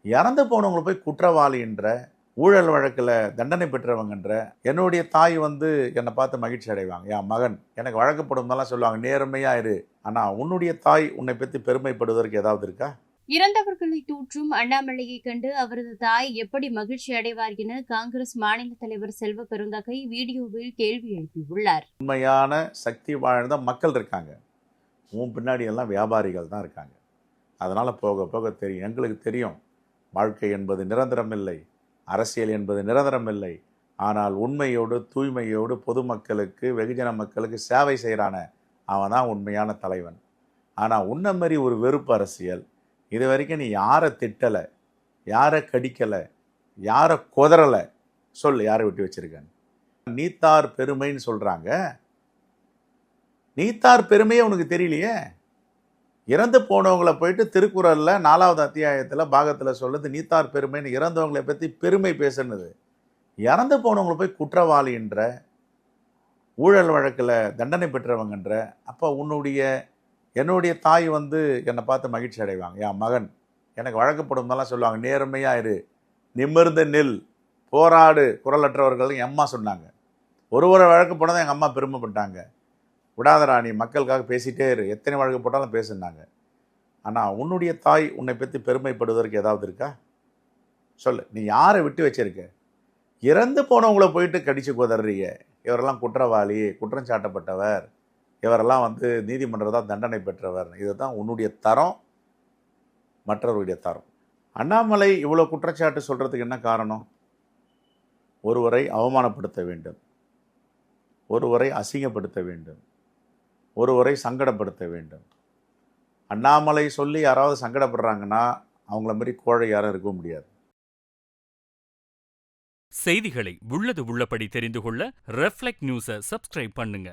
இறந்து போனவங்களை போய் குற்றவாளின்ற, ஊழல் வழக்கில் தண்டனை பெற்றவங்கன்ற, என்னுடைய தாய் வந்து என்னை பார்த்து மகிழ்ச்சி அடைவாங்க. என் மகன் எனக்கு வழங்கப்படும்லாம் சொல்லுவாங்க, நேர்மையா இரு. ஆனால் உன்னுடைய தாய் உன்னை பற்றி பெருமைப்படுவதற்கு ஏதாவது இருக்கா? இறந்தவர்களை தூற்றும் அண்ணாமலையை கண்டு அவரது தாய் எப்படி மகிழ்ச்சி அடைவார் என காங்கிரஸ் மாநில தலைவர் செல்வ பெருந்தகை வீடியோவில் கேள்வி எழுப்பியுள்ளார். உண்மையான சக்தி வாழ்ந்த மக்கள் இருக்காங்க, உன் பின்னாடி எல்லாம் வியாபாரிகள் தான் இருக்காங்க. அதனால் போக போக தெரியும், எங்களுக்கு தெரியும், வாழ்க்கை என்பது நிரந்தரமில்லை, அரசியல் என்பது நிரந்தரமில்லை. ஆனால் உண்மையோடு தூய்மையோடு பொதுமக்களுக்கு வெகுஜன மக்களுக்கு சேவை செய்கிறான அவன் தான் உண்மையான தலைவன். ஆனால் உன்ன மாதிரி ஒரு வெறுப்பு அரசியல், இது வரைக்கும் நீ யாரை திட்டலை, யாரை கடிக்கலை, யாரை கொதறலை, சொல் யாரை விட்டு வச்சிருக்கேன்? நீத்தார் பெருமைன்னு சொல்கிறாங்க, நீத்தார் பெருமையே உனக்கு தெரியலையே. இறந்து போனவங்களை போயிட்டு திருக்குறளில் 4வது அத்தியாயத்தில் பாகத்தில் சொல்லுது, நீத்தார் பெருமைன்னு இறந்தவங்களை பற்றி பெருமை பேசுனது. இறந்து போனவங்களை போய் குற்றவாளின்ற, ஊழல் வழக்கில் தண்டனை பெற்றவங்கன்ற, அப்போ என்னுடைய தாய் வந்து என்னை பார்த்து மகிழ்ச்சி அடைவாங்க. என் மகன் எனக்கு வழங்கப்படும்லாம் சொல்லுவாங்க, நேர்மையா இரு, நிமிர்ந்து நில், போராடு, குரலற்றவர்கள் என் அம்மா சொன்னாங்க. ஒரு வழக்கு போனதான் எங்கள் அம்மா பெருமைப்பட்டாங்க. விடாத ராணி, மக்களுக்காக பேசிகிட்டே இரு, எத்தனை வழக்கு போட்டாலும் பேசுனாங்க. ஆனால் உன்னுடைய தாய் உன்னை பற்றி பெருமைப்படுவதற்கு ஏதாவது இருக்கா? சொல்லு, நீ யாரை விட்டு வச்சிருக்க? இறந்து போனவங்கள போயிட்டு கடிச்சு குதறீங்க. இவரெல்லாம் குற்றவாளி, குற்றம் சாட்டப்பட்டவர், இவரெல்லாம் வந்து நீதிமன்றத்தால் தண்டனை பெற்றவர். இதுதான் உன்னுடைய தரம், மற்றவருடைய தரம். அண்ணாமலை இவ்வளோ குற்றச்சாட்டு சொல்கிறதுக்கு என்ன காரணம்? ஒருவரை அவமானப்படுத்த வேண்டும், ஒருவரை அசிங்கப்படுத்த வேண்டும், ஒருவரை சங்கடப்படுத்த வேண்டும். அண்ணாமலை சொல்லி யாராவது சங்கடப்படுறாங்கன்னா அவங்கள மாதிரி கோழை யாரும் இருக்க முடியாது. செய்திகளை உள்ளது உள்ளபடி தெரிந்து கொள்ள ரெஃப்ளெக்ட் நியூஸை சப்ஸ்கிரைப் பண்ணுங்க.